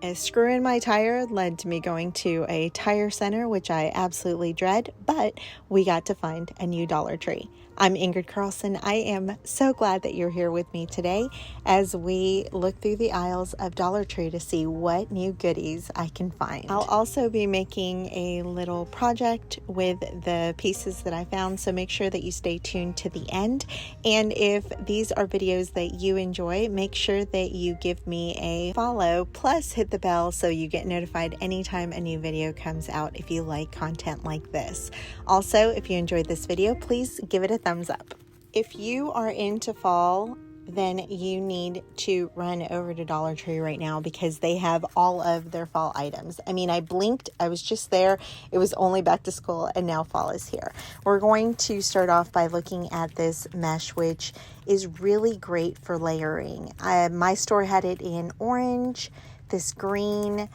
A screw in my tire led to me going to a tire center, which I absolutely dread, but we got to find a new Dollar Tree. I'm Ingrid Carlsen. I am so glad that you're here with me today as we look through the aisles of Dollar Tree to see what new goodies I can find. I'll also be making a little project with the pieces that I found, so make sure that you stay tuned to the end. And if these are videos that you enjoy, make sure that you give me a follow, plus hit the bell so you get notified anytime a new video comes out if you like content like this. Also, if you enjoyed this video, please give it a thumbs up. If you are into fall, then you need to run over to Dollar Tree right now because they have all of their fall items. I mean, I blinked, I was just there. It was only back to school and now fall is here. We're going to start off by looking at this mesh, which is really great for layering. My store had it in orange, this green,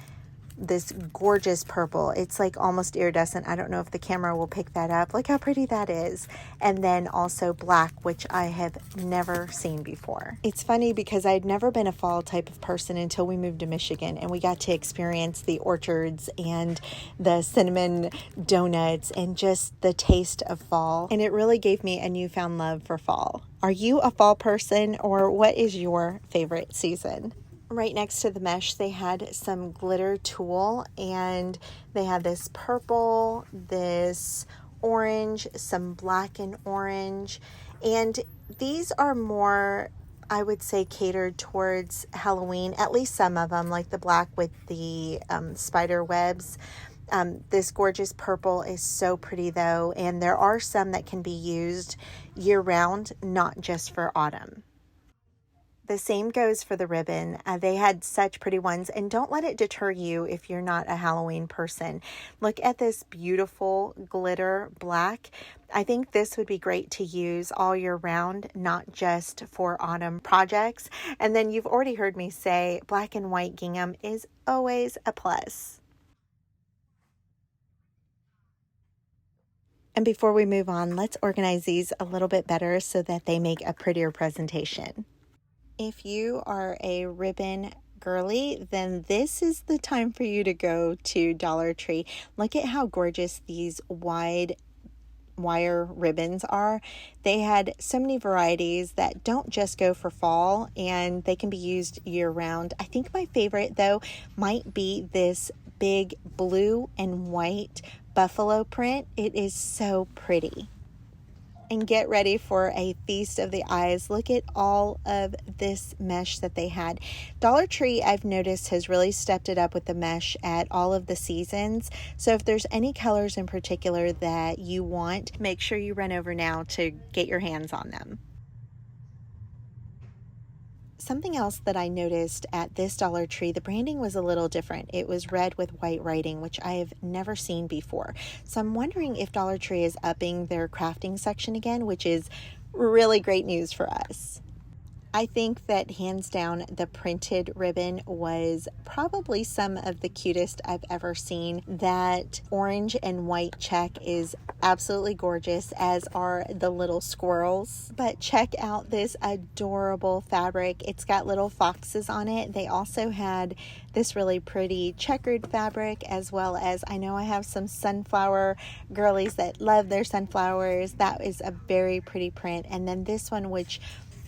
this gorgeous purple. It's like almost iridescent. I don't know if the camera will pick that up. Look how pretty that is. And then also black, which I have never seen before. It's funny because I'd never been a fall type of person until we moved to Michigan and we got to experience the orchards and the cinnamon donuts and just the taste of fall. And it really gave me a newfound love for fall. Are you a fall person, or what is your favorite season? Right next to the mesh, they had some glitter tulle, and they had this purple, this orange, some black and orange, and these are more, I would say, catered towards Halloween, at least some of them, like the black with the spider webs. This gorgeous purple is so pretty though, and there are some that can be used year-round, not just for autumn. The same goes for the ribbon. They had such pretty ones, and don't let it deter you if you're not a Halloween person. Look at this beautiful glitter black. I think this would be great to use all year round, not just for autumn projects. And then you've already heard me say black and white gingham is always a plus. And before we move on, let's organize these a little bit better so that they make a prettier presentation. If you are a ribbon girly, then this is the time for you to go to Dollar Tree. Look at how gorgeous these wide wire ribbons are. They had so many varieties that don't just go for fall, and they can be used year round. I think my favorite though might be this big blue and white buffalo print. It is so pretty. And get ready for a feast of the eyes. Look at all of this mesh that they had. Dollar Tree, I've noticed, has really stepped it up with the mesh at all of the seasons. So if there's any colors in particular that you want, make sure you run over now to get your hands on them. Something else that I noticed at this Dollar Tree, the branding was a little different. It was red with white writing, which I have never seen before. So I'm wondering if Dollar Tree is upping their crafting section again, which is really great news for us. I think that hands down, the printed ribbon was probably some of the cutest I've ever seen. That orange and white check is absolutely gorgeous, as are the little squirrels. But check out this adorable fabric. It's got little foxes on it. They also had this really pretty checkered fabric, as well as, I know I have some sunflower girlies that love their sunflowers. That is a very pretty print. And then this one, which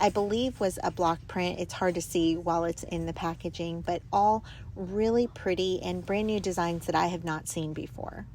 I believe was a block print. It's hard to see while it's in the packaging, but all really pretty and brand new designs that I have not seen before.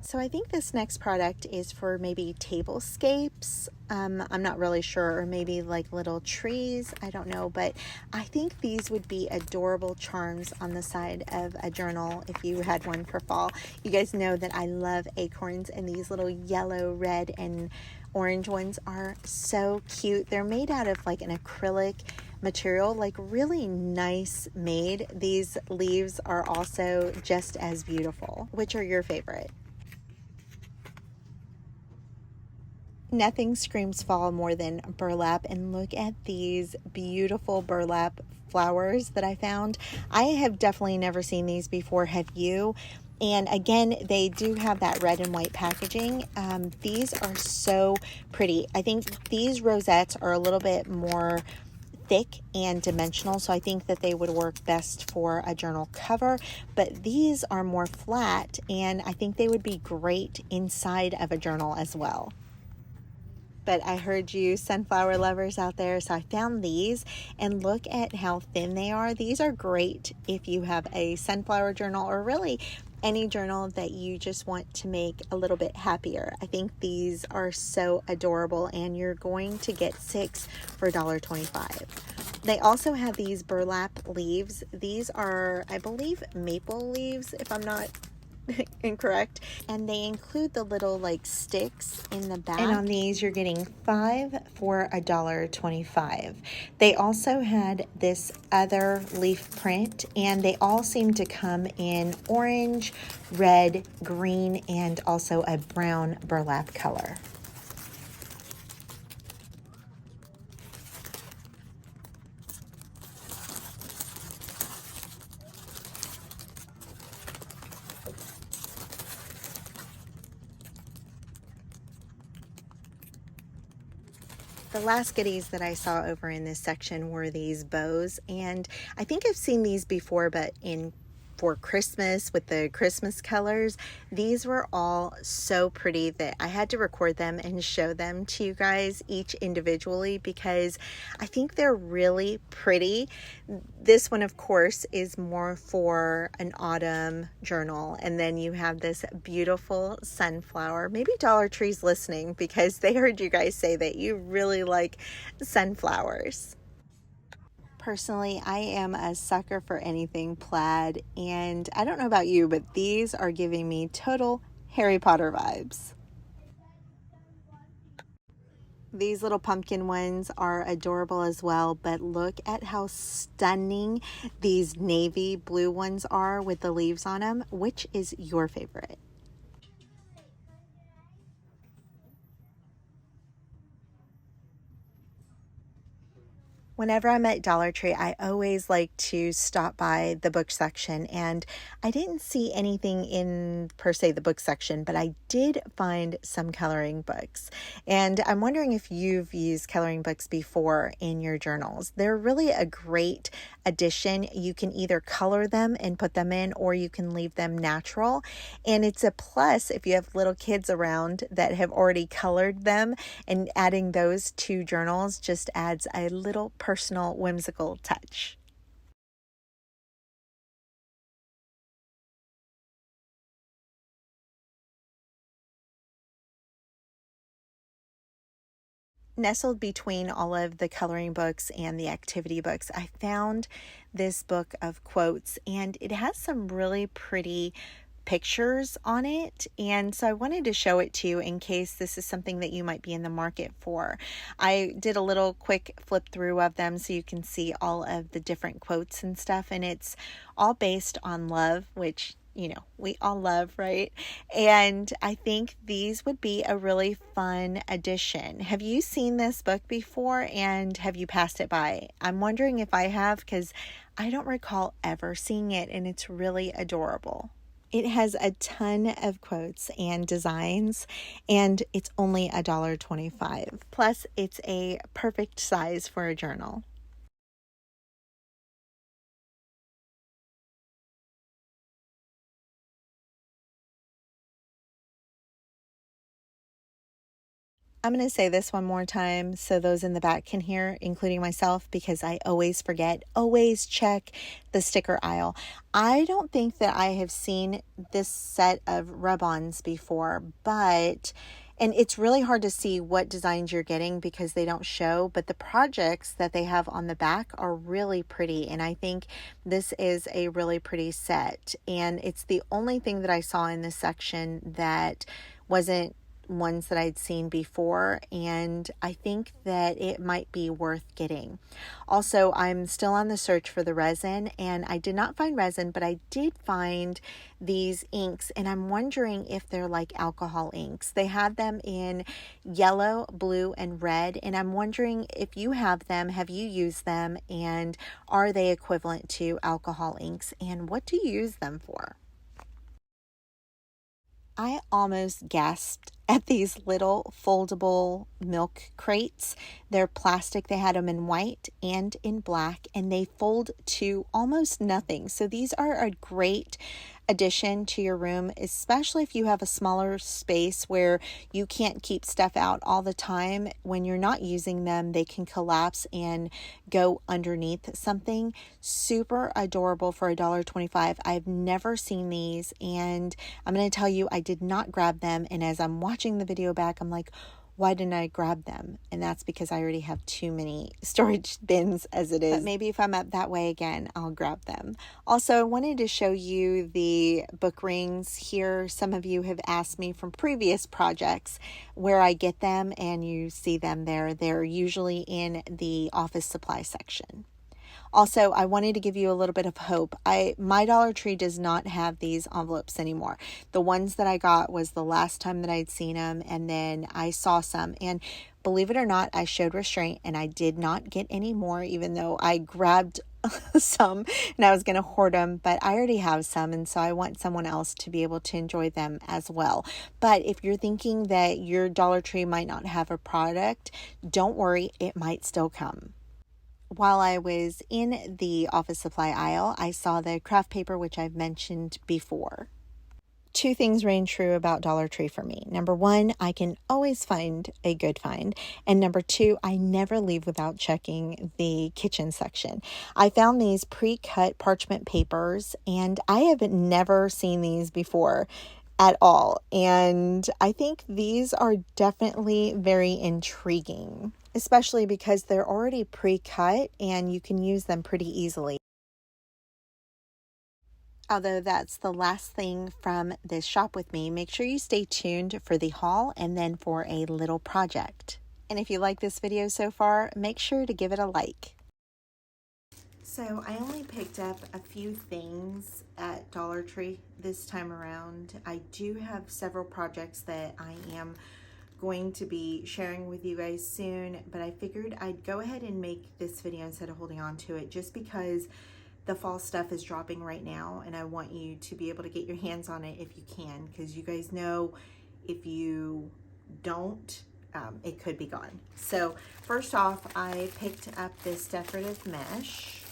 So I think this next product is for maybe tablescapes. I'm not really sure, or maybe like little trees. I don't know, but I think these would be adorable charms on the side of a journal if you had one for fall. You guys know that I love acorns, and these little yellow, red, and orange ones are so cute. They're made out of like an acrylic material, like really nice made. These leaves are also just as beautiful. Which are your favorite? Nothing screams fall more than burlap, and look at these beautiful burlap flowers that I found. I have definitely never seen these before. Have you? And again, they do have that red and white packaging. These are so pretty. I think these rosettes are a little bit more thick and dimensional, so I think that they would work best for a journal cover, but these are more flat and I think they would be great inside of a journal as well. But I heard you sunflower lovers out there, so I found these, and look at how thin they are. These are great if you have a sunflower journal or really any journal that you just want to make a little bit happier. I think these are so adorable, and you're going to get 6 for $1.25. They also have these burlap leaves. These are, I believe, maple leaves, if I'm not incorrect, and they include the little like sticks in the back, and on these you're getting 5 for $1.25. They also had this other leaf print, and they all seem to come in orange, red, green, and also a brown burlap color. The last goodies that I saw over in this section were these bows, and I think I've seen these before, but for Christmas with the Christmas colors. These were all so pretty that I had to record them and show them to you guys each individually because I think they're really pretty. This one, of course, is more for an autumn journal, and then you have this beautiful sunflower. Maybe Dollar Tree's listening because they heard you guys say that you really like sunflowers. Personally, I am a sucker for anything plaid, and I don't know about you, but these are giving me total Harry Potter vibes. These little pumpkin ones are adorable as well, but look at how stunning these navy blue ones are with the leaves on them. Which is your favorite? Whenever I'm at Dollar Tree, I always like to stop by the book section, and I didn't see anything in, per se, the book section, but I did find some coloring books. And I'm wondering if you've used coloring books before in your journals. They're really a great addition. You can either color them and put them in, or you can leave them natural. And it's a plus if you have little kids around that have already colored them, and adding those to journals just adds a little personal, whimsical touch. Nestled between all of the coloring books and the activity books, I found this book of quotes, and it has some really pretty pictures on it, and so I wanted to show it to you in case this is something that you might be in the market for. I did a little quick flip through of them so you can see all of the different quotes and stuff, and it's all based on love, which we all love, right? And I think these would be a really fun addition. Have you seen this book before, and have you passed it by? I'm wondering if I have, because I don't recall ever seeing it, and it's really adorable. It has a ton of quotes and designs, and it's only $1.25. Plus, it's a perfect size for a journal. I'm going to say this one more time so those in the back can hear, including myself, because I always forget. Always check the sticker aisle. I don't think that I have seen this set of rub-ons before, and it's really hard to see what designs you're getting because they don't show, but the projects that they have on the back are really pretty, and I think this is a really pretty set. And it's the only thing that I saw in this section that wasn't ones that I'd seen before, and I think that it might be worth getting. Also, I'm still on the search for the resin, and I did not find resin, but I did find these inks, and I'm wondering if they're like alcohol inks. They had them in yellow, blue, and red, and I'm wondering if you have them, have you used them, and are they equivalent to alcohol inks, and what do you use them for? I almost gasped at these little foldable milk crates. They're plastic. They had them in white and in black, and they fold to almost nothing. So these are a great addition to your room, especially if you have a smaller space where you can't keep stuff out all the time. When you're not using them, they can collapse and go underneath something. Super adorable for $1.25. I've never seen these, and I'm going to tell you, I did not grab them. And as I'm watching the video back, I'm like, why didn't I grab them? And that's because I already have too many storage bins as it is. But maybe if I'm up that way again, I'll grab them. Also, I wanted to show you the book rings here. Some of you have asked me from previous projects where I get them, and you see them there. They're usually in the office supply section. Also, I wanted to give you a little bit of hope. My Dollar Tree does not have these envelopes anymore. The ones that I got was the last time that I'd seen them, and then I saw some. And believe it or not, I showed restraint, and I did not get any more, even though I grabbed some and I was going to hoard them. But I already have some, and so I want someone else to be able to enjoy them as well. But if you're thinking that your Dollar Tree might not have a product, don't worry, it might still come. While I was in the office supply aisle, I saw the craft paper, which I've mentioned before. Two things reign true about Dollar Tree for me. Number one, I can always find a good find. And number two, I never leave without checking the kitchen section. I found these pre-cut parchment papers, and I have never seen these before at all. And I think these are definitely very intriguing, especially because they're already pre-cut and you can use them pretty easily. Although that's the last thing from this shop with me, make sure you stay tuned for the haul and then for a little project. And if you like this video so far, make sure to give it a like. So I only picked up a few things at Dollar Tree this time around. I do have several projects that I am going to be sharing with you guys soon, but I figured I'd go ahead and make this video instead of holding on to it, just because the fall stuff is dropping right now, and I want you to be able to get your hands on it if you can, because you guys know if you don't, it could be gone. So first off, I picked up this decorative mesh.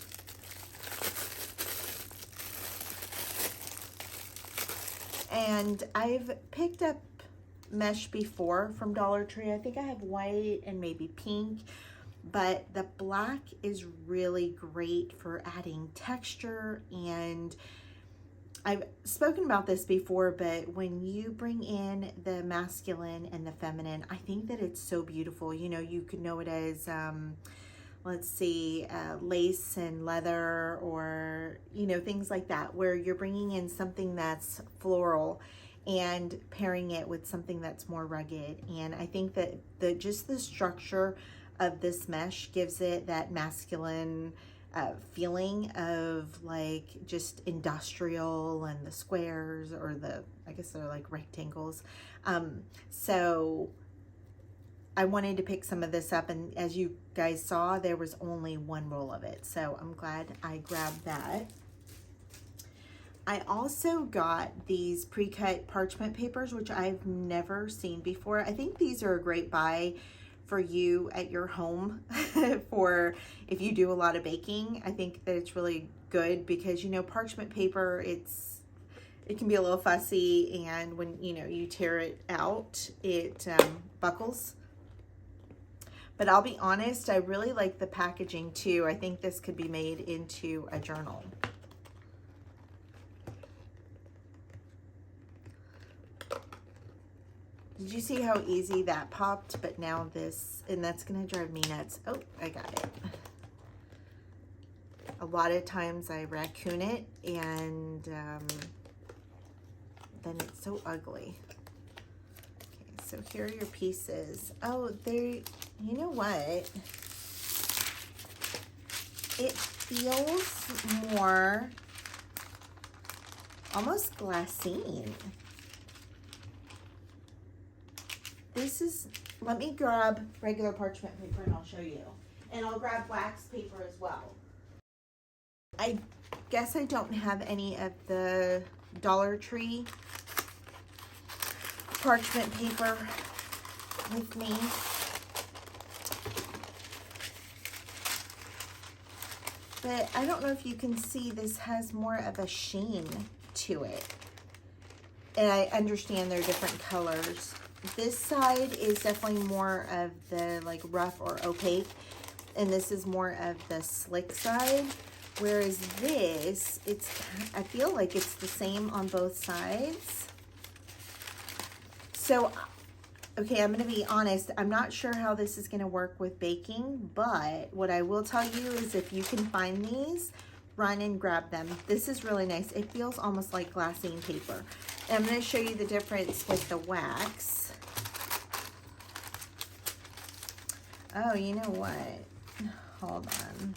And I've picked up mesh before from Dollar Tree. I think I have white and maybe pink, but the black is really great for adding texture. And I've spoken about this before, but when you bring in the masculine and the feminine, I think that it's so beautiful. You know, you could know it as let's see, lace and leather, or, you know, things like that, where you're bringing in something that's floral and pairing it with something that's more rugged. And I think that just the structure of this mesh gives it that masculine feeling of like just industrial, and the squares, or I guess they're like rectangles. So I wanted to pick some of this up, and as you guys saw, there was only one roll of it, so I'm glad I grabbed that. I also got these pre-cut parchment papers, which I've never seen before. I think these are a great buy for you at your home for if you do a lot of baking. I think that it's really good because, you know, parchment paper, it can be a little fussy, and when, you know, you tear it out, it buckles. But I'll be honest, I really like the packaging too. I think this could be made into a journal. Did you see how easy that popped? But now this, and that's gonna drive me nuts. Oh, I got it. A lot of times I raccoon it, and then it's so ugly. So here are your pieces. Oh, you know what? It feels more almost glassine. This is, let me grab regular parchment paper and I'll show you. And I'll grab wax paper as well. I guess I don't have any of the Dollar Tree parchment paper with me. But I don't know if you can see, this has more of a sheen to it. And I understand they're different colors. This side is definitely more of the like rough or opaque, and this is more of the slick side. Whereas this, I feel like it's the same on both sides. So, okay, I'm gonna be honest, I'm not sure how this is gonna work with baking, but what I will tell you is if you can find these, run and grab them. This is really nice. It feels almost like glassine paper. And I'm gonna show you the difference with the wax. Oh, you know what? Hold on.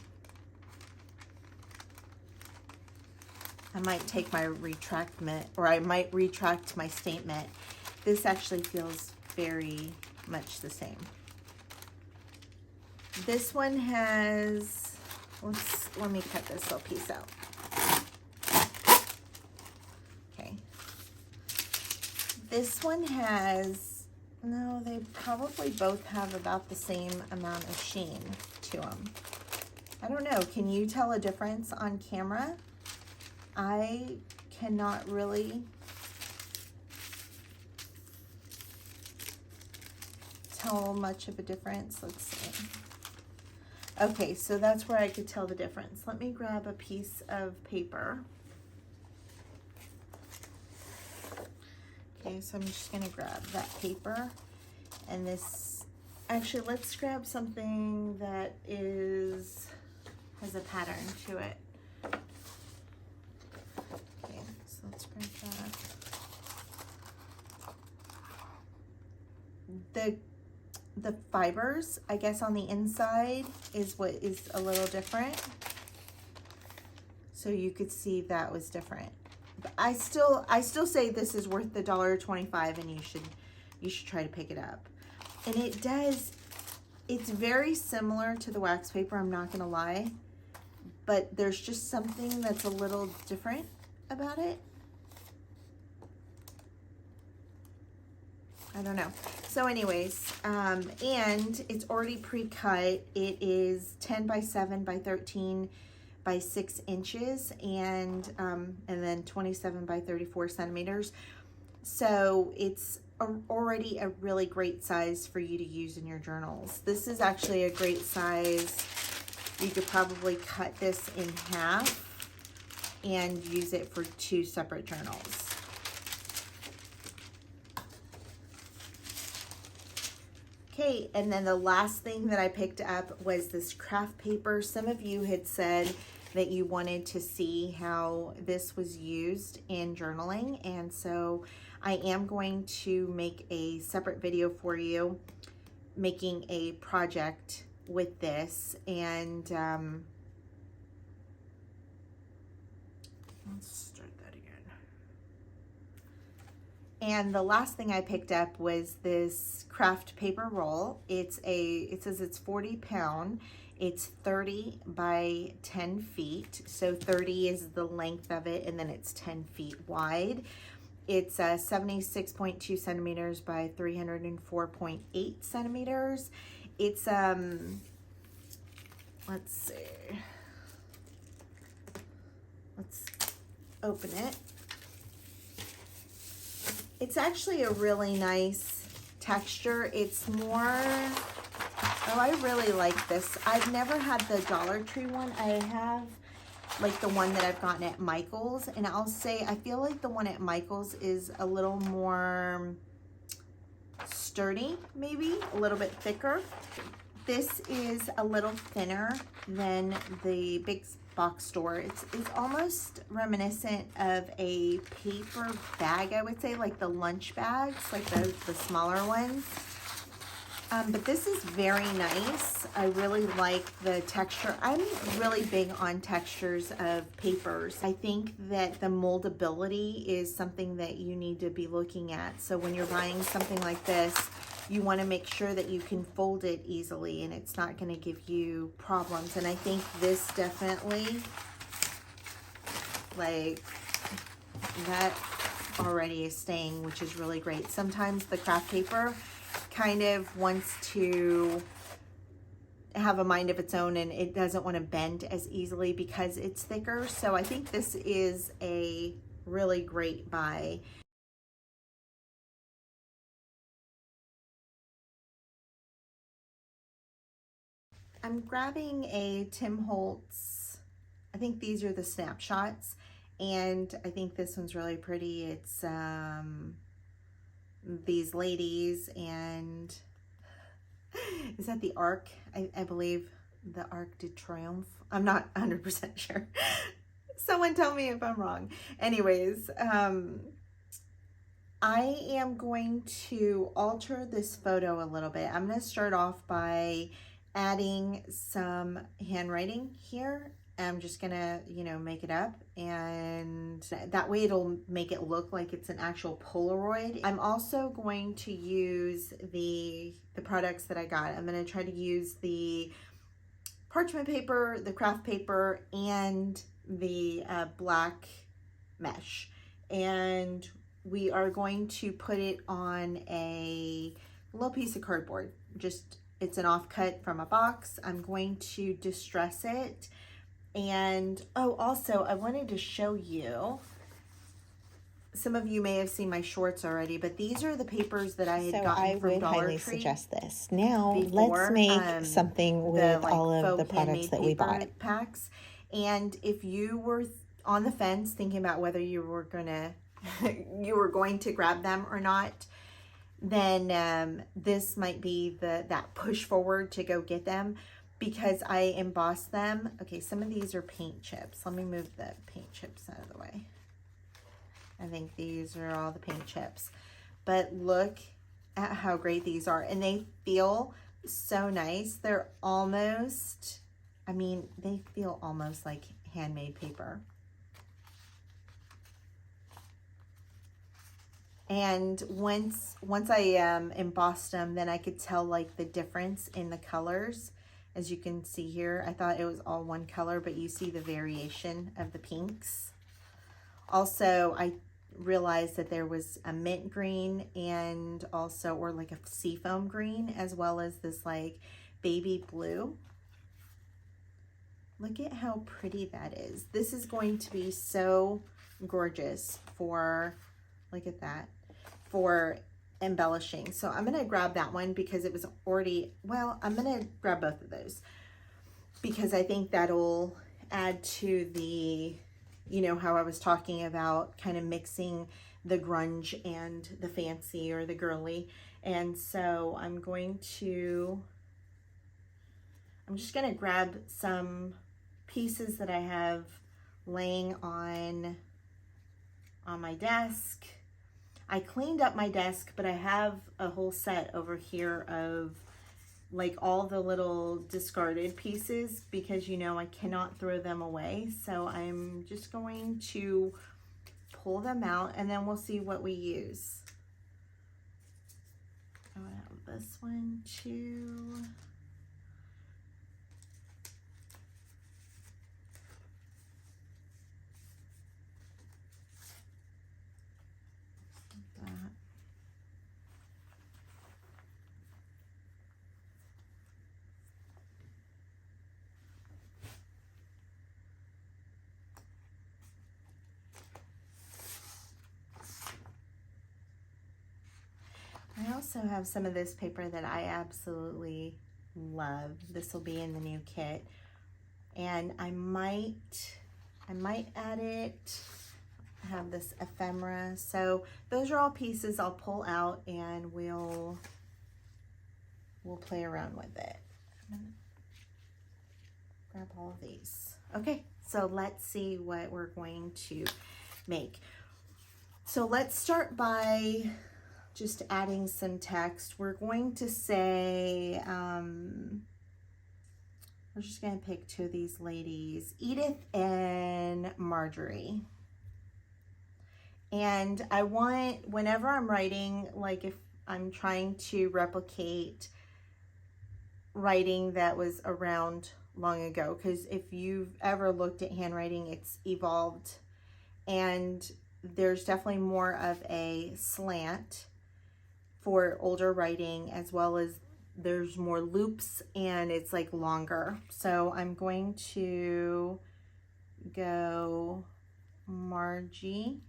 I might take my retractment, or I might retract my statement. This actually feels very much the same. This one has, let me cut this little piece out. Okay. This one has, no, they probably both have about the same amount of sheen to them. I don't know, can you tell a difference on camera? I cannot really tell much of a difference. Let's see. Okay, so that's where I could tell the difference. Let me grab a piece of paper. Okay, so I'm just gonna grab that paper and this, actually let's grab something that has a pattern to it. Okay, so let's grab that. The fibers, I guess, on the inside is what is a little different. So you could see that was different. But I still say this is worth the $1.25, and you should try to pick it up. And it's very similar to the wax paper, I'm not gonna lie, but there's just something that's a little different about it. I don't know. So anyways, and it's already pre-cut. It is 10 by 7 by 13 by 6 inches, and then 27 by 34 centimeters. So it's already a really great size for you to use in your journals. This is actually a great size. You could probably cut this in half and use it for 2 separate journals. Okay, and then the last thing that I picked up was this craft paper. Some of you had said that you wanted to see how this was used in journaling, and so I am going to make a separate video for you making a project with this. And let's start that again. And the last thing I picked up was this craft paper roll. It says it's 40 pound. It's 30 by 10 feet. So 30 is the length of it, and then it's 10 feet wide. It's 76.2 centimeters by 304.8 centimeters. It's, let's see. Let's open it. It's actually a really nice texture. It's more, oh, I really like this. I've never had the Dollar Tree one. I have like the one that I've gotten at Michael's, and I'll say I feel like the one at Michael's is a little more sturdy, maybe a little bit thicker. This is a little thinner than the big box store. It's almost reminiscent of a paper bag, I would say, like the lunch bags, like the smaller ones. But this is very nice. I really like the texture. I'm really big on textures of papers. I think that the moldability is something that you need to be looking at. So when you're buying something like this, you want to make sure that you can fold it easily and it's not going to give you problems. And I think this definitely, like, that already is staying, which is really great. Sometimes the craft paper kind of wants to have a mind of its own, and it doesn't want to bend as easily because it's thicker. So I think this is a really great buy. I'm grabbing a Tim Holtz. I think these are the snapshots, and I think this one's really pretty. It's these ladies, and is that the Arc? I believe the Arc de Triomphe. I'm not 100% sure. Someone tell me if I'm wrong. Anyways, I am going to alter this photo a little bit. I'm going to start off by adding some handwriting here. I'm just gonna, make it up, and that way it'll make it look like it's an actual Polaroid. I'm also going to use the products that I got. I'm gonna try to use the parchment paper, the craft paper, and the black mesh. And we are going to put it on a little piece of cardboard. It's an offcut from a box. I'm going to distress it. And also I wanted to show you, some of you may have seen my shorts already, but these are the papers that I had gotten from Dollar Tree. So I would highly suggest this. Now let's make something with all of the products that we bought. Packs. And if you were on the fence thinking about whether you were going to grab them or not, then this might be that push forward to go get them, because I embossed them. Okay, some of these are paint chips. Let me move the paint chips out of the way. I think these are all the paint chips. But look at how great these are. And they feel so nice. They're almost, they feel almost like handmade paper. And once I embossed them, then I could tell like the difference in the colors. As you can see here, I thought it was all one color, but you see the variation of the pinks. Also, I realized that there was a mint green and also, or like a seafoam green, as well as this like baby blue. Look at how pretty that is. This is going to be so gorgeous for, look at that, for embellishing. So I'm going to grab that one because it was already, well, I'm going to grab both of those because I think that'll add to the, how I was talking about kind of mixing the grunge and the fancy or the girly. And so I'm just going to grab some pieces that I have laying on my desk. I cleaned up my desk, but I have a whole set over here of like all the little discarded pieces because I cannot throw them away. So I'm just going to pull them out and then we'll see what we use. I have this one too. I also have some of this paper that I absolutely love. This will be in the new kit. And I might add it. I have this ephemera. So those are all pieces I'll pull out and we'll play around with it. I'm gonna grab all of these. Okay, so let's see what we're going to make. So let's start by just adding some text. We're going to say, we're just going to pick two of these ladies, Edith and Marjorie. And I want, whenever I'm writing, like if I'm trying to replicate writing that was around long ago, because if you've ever looked at handwriting, it's evolved. And there's definitely more of a slant for older writing, as well as there's more loops and it's like longer. So I'm going to go Margie,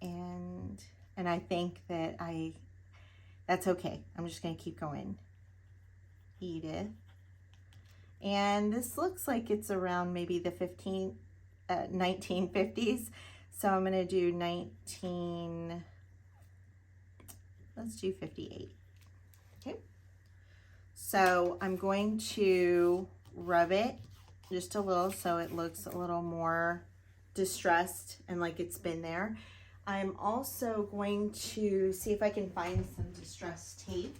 and I think that that's okay. I'm just going to keep going. Edith. And this looks like it's around maybe the 1950s. So I'm going to do let's do 58. Okay. So I'm going to rub it just a little so it looks a little more distressed and like it's been there. I'm also going to see if I can find some distressed tape.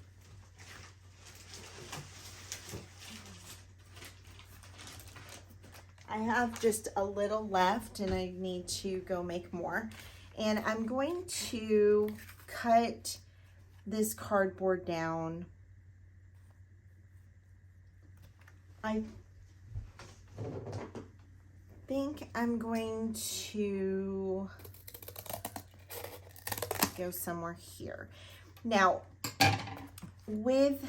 I have just a little left and I need to go make more. And I'm going to cut this cardboard down. I think I'm going to go somewhere here. Now, with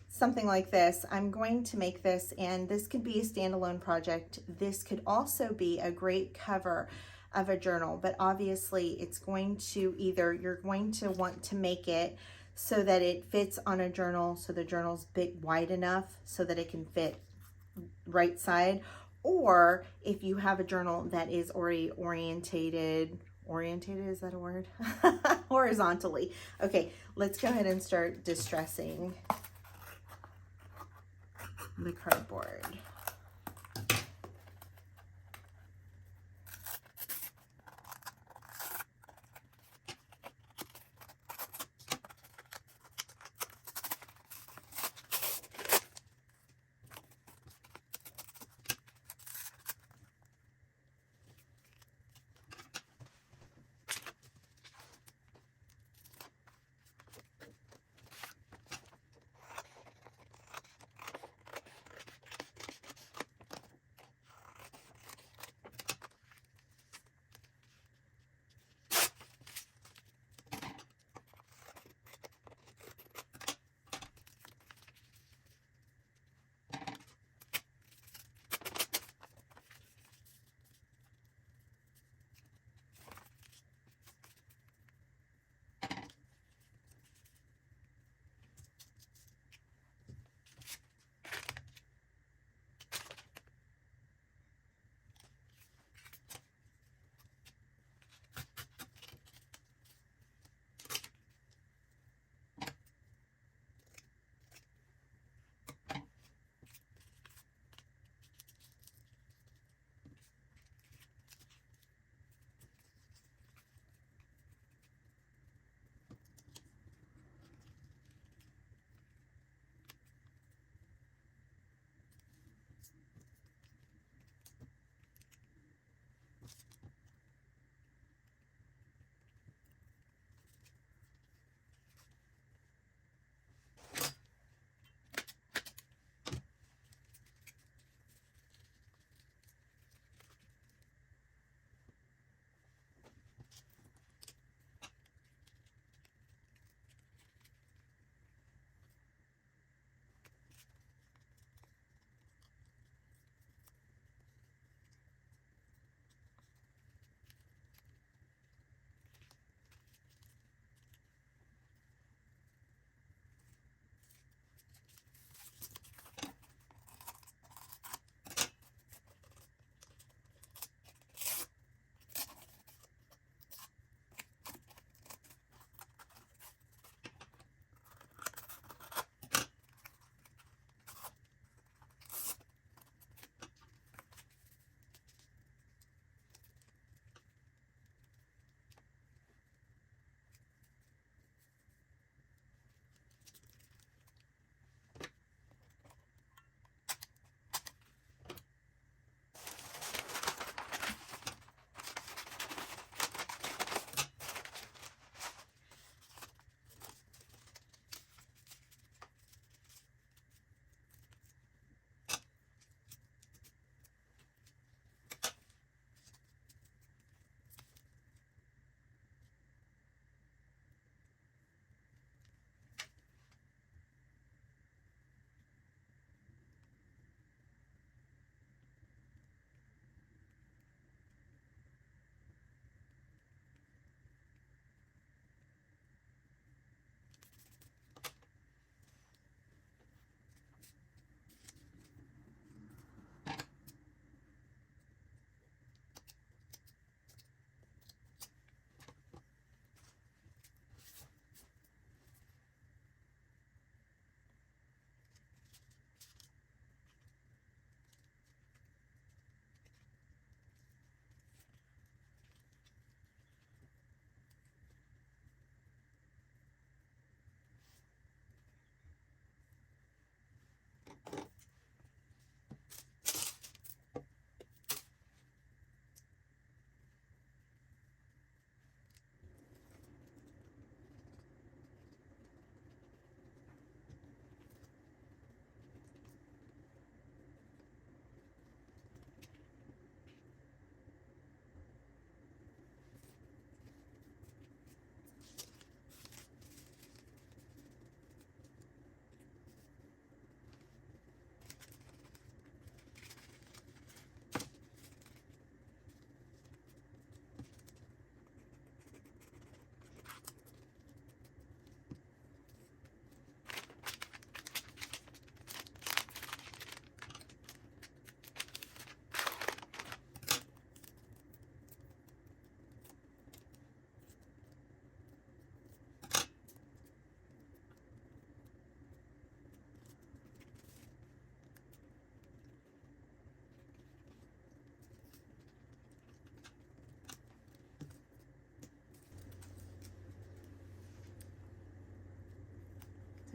something like this, I'm going to make this, and this could be a standalone project. This could also be a great cover of a journal, but obviously it's going to you're going to want to make it so that it fits on a journal, so the journal's big wide enough so that it can fit right side, or if you have a journal that is already orientated, is that a word? Horizontally. Okay, let's go ahead and start distressing the cardboard.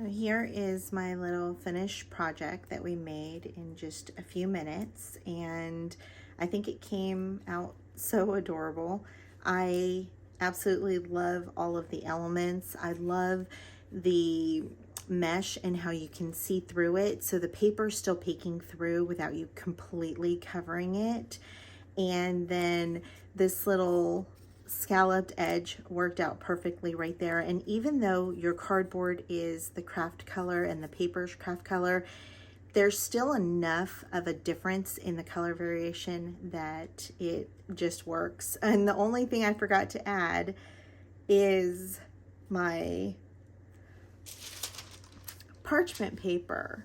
So here is my little finished project that we made in just a few minutes, and I think it came out so adorable. I absolutely love all of the elements. I love the mesh and how you can see through it, so the paper's still peeking through without you completely covering it. And then this little scalloped edge worked out perfectly right there. And even though your cardboard is the craft color and the paper's craft color, there's still enough of a difference in the color variation that it just works. And the only thing I forgot to add is my parchment paper.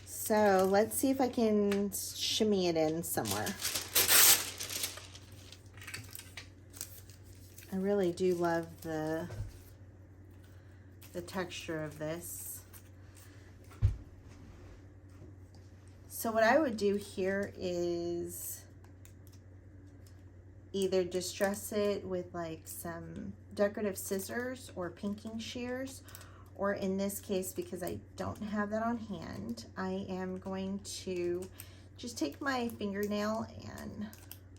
So let's see if I can shimmy it in somewhere. I really do love the texture of this. So what I would do here is either distress it with like some decorative scissors or pinking shears, or in this case, because I don't have that on hand, I am going to just take my fingernail and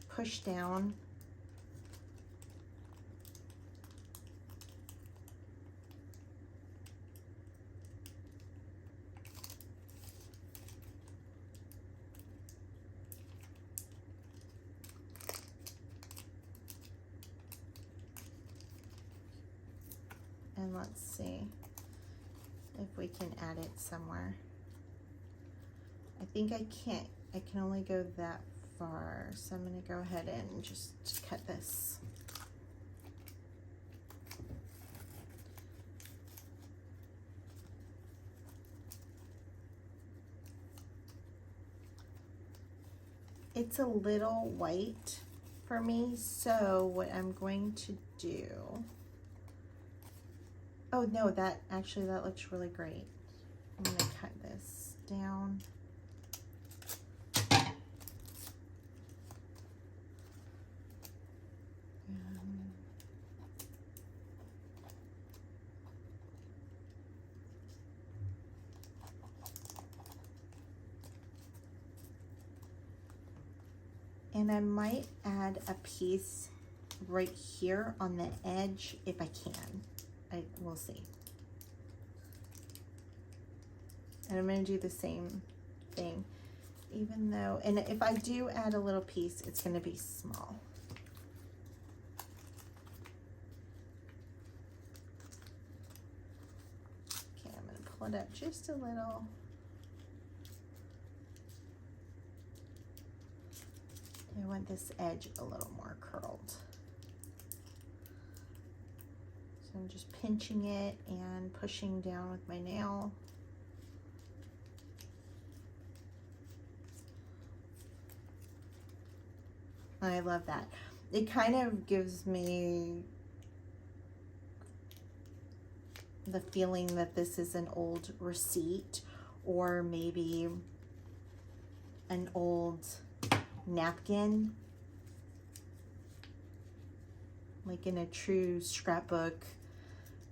push down . And let's see if we can add it somewhere. I think I can't, I can only go that far. So I'm gonna go ahead and just cut this. It's a little white for me, so what I'm going to do, oh no, that actually, that looks really great. I'm gonna cut this down. And I might add a piece right here on the edge if I can. We'll see. And I'm going to do the same thing, even though, and if I do add a little piece, it's going to be small. Okay, I'm going to pull it up just a little. I want this edge a little more curled. So I'm just pinching it and pushing down with my nail. I love that. It kind of gives me the feeling that this is an old receipt, or maybe an old napkin, like in a true scrapbook,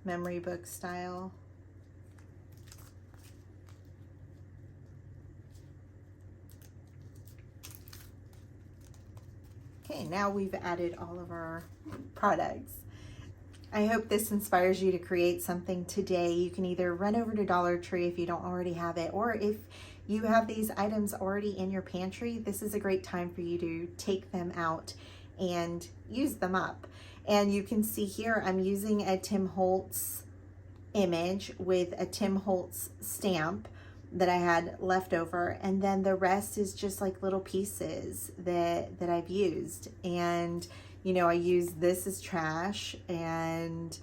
memory book style. Okay, now we've added all of our products. I hope this inspires you to create something today. You can either run over to Dollar Tree if you don't already have it, or if you have these items already in your pantry, this is a great time for you to take them out and use them up. And you can see here, I'm using a Tim Holtz image with a Tim Holtz stamp that I had left over, and then the rest is just like little pieces that I've used. And you know, I used this as trash, and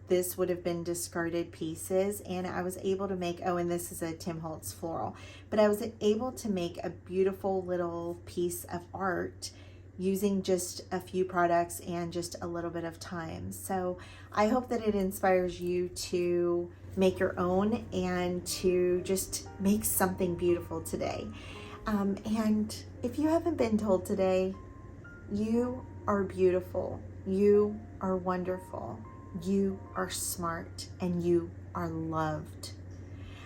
this would have been discarded pieces, and I was able to make, oh, and this is a Tim Holtz floral, but I was able to make a beautiful little piece of art using just a few products and just a little bit of time. So I hope that it inspires you to make your own and to just make something beautiful today. And if you haven't been told today, you are beautiful, you are wonderful, you are smart, and you are loved.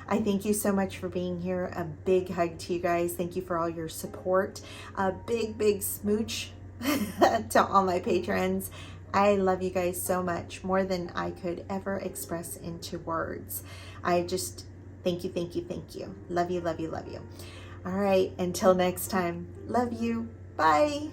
I thank you so much for being here. A big hug to you guys. Thank you for all your support. A big smooch to all my patrons. I love you guys so much, more than I could ever express into words. I just thank you. Love you. All right, until next time, love you. Bye.